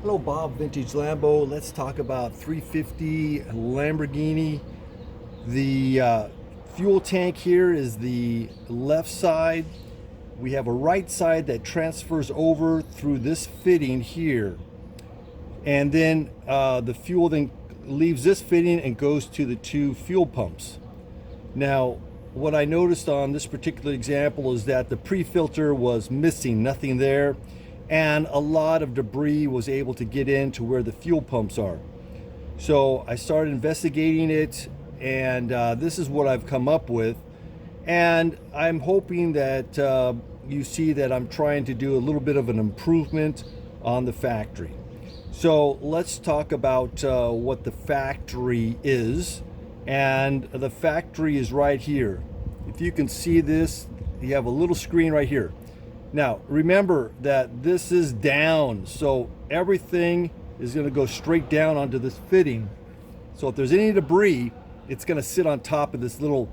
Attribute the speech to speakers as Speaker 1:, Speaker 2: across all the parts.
Speaker 1: Hello Bob, Vintage Lambo. Let's talk about 350 Lamborghini. The fuel tank here is the left side. We have a right side that transfers over through this fitting here. And then the fuel then leaves this fitting and goes to the two fuel pumps. Now, what I noticed on this particular example is that the pre-filter was missing, nothing there, and a lot of debris was able to get into where the fuel pumps are. So I started investigating it, and this is what I've come up with. And I'm hoping that you see that I'm trying to do a little bit of an improvement on the factory. So let's talk about what the factory is. And the factory is right here. If you can see this, you have a little screen right here. Now, remember that this is down, so everything is going to go straight down onto this fitting. So if there's any debris, it's going to sit on top of this little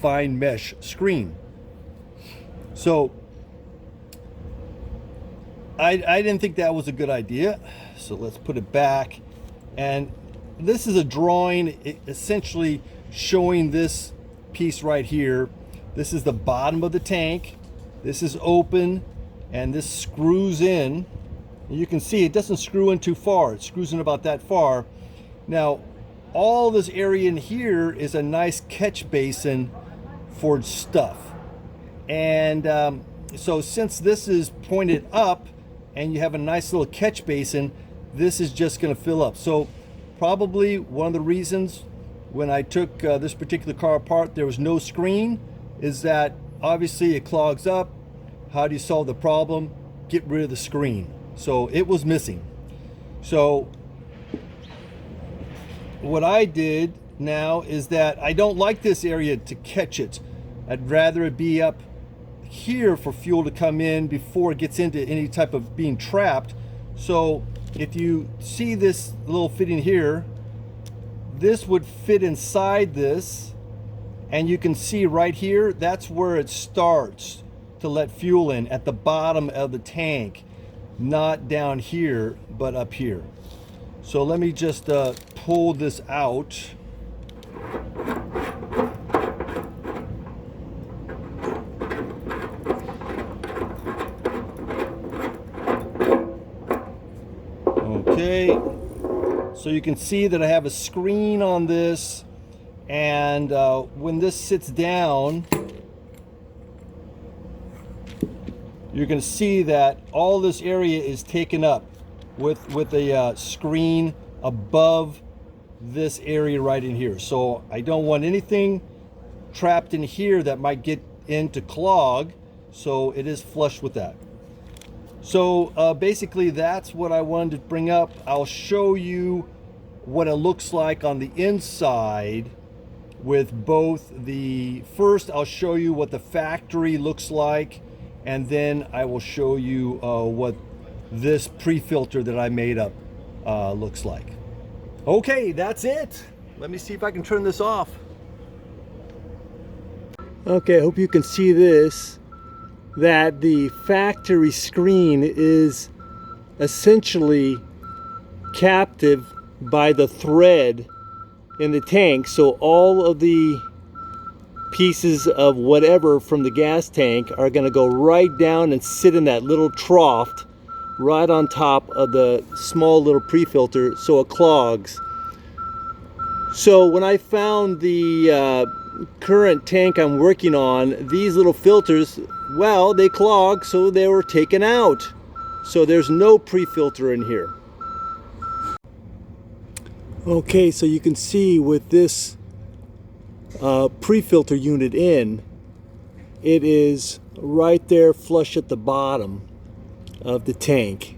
Speaker 1: fine mesh screen. So I didn't think that was a good idea. So let's put it back. And this is a drawing essentially showing this piece right here. This is the bottom of the tank. This is open, and this screws in. And you can see it doesn't screw in too far. It screws in about that far. Now, all this area in here is a nice catch basin for stuff. And so since this is pointed up and you have a nice little catch basin, this is just going to fill up. So probably one of the reasons when I took this particular car apart, there was no screen, is that obviously it clogs up. How do you solve the problem? Get rid of the screen. So it was missing. So what I did now is that I don't like this area to catch it. I'd rather it be up here for fuel to come in before it gets into any type of being trapped. So if you see this little fitting here, this would fit inside this, and you can see right here, that's where it starts to let fuel in, at the bottom of the tank, not down here, but up here. So let me just pull this out. Okay, so you can see that I have a screen on this, and when this sits down, you're going to see that all this area is taken up with a screen above this area right in here. So I don't want anything trapped in here that might get into clog, so it is flush with that. So basically that's what I wanted to bring up. I'll show you what it looks like on the inside with both the, first I'll show you what the factory looks like, and then I will show you what this pre-filter that I made up looks like. Okay, that's it. Let me see if I can turn this off. Okay, I hope you can see this, that the factory screen is essentially captive by the thread in the tank. So all of the pieces of whatever from the gas tank are going to go right down and sit in that little trough right on top of the small little pre-filter, so it clogs. So when I found the current tank I'm working on, these little filters, well, they clog, so they were taken out. So there's no pre-filter in here. Okay, so you can see with this pre-filter unit in, it is right there flush at the bottom of the tank.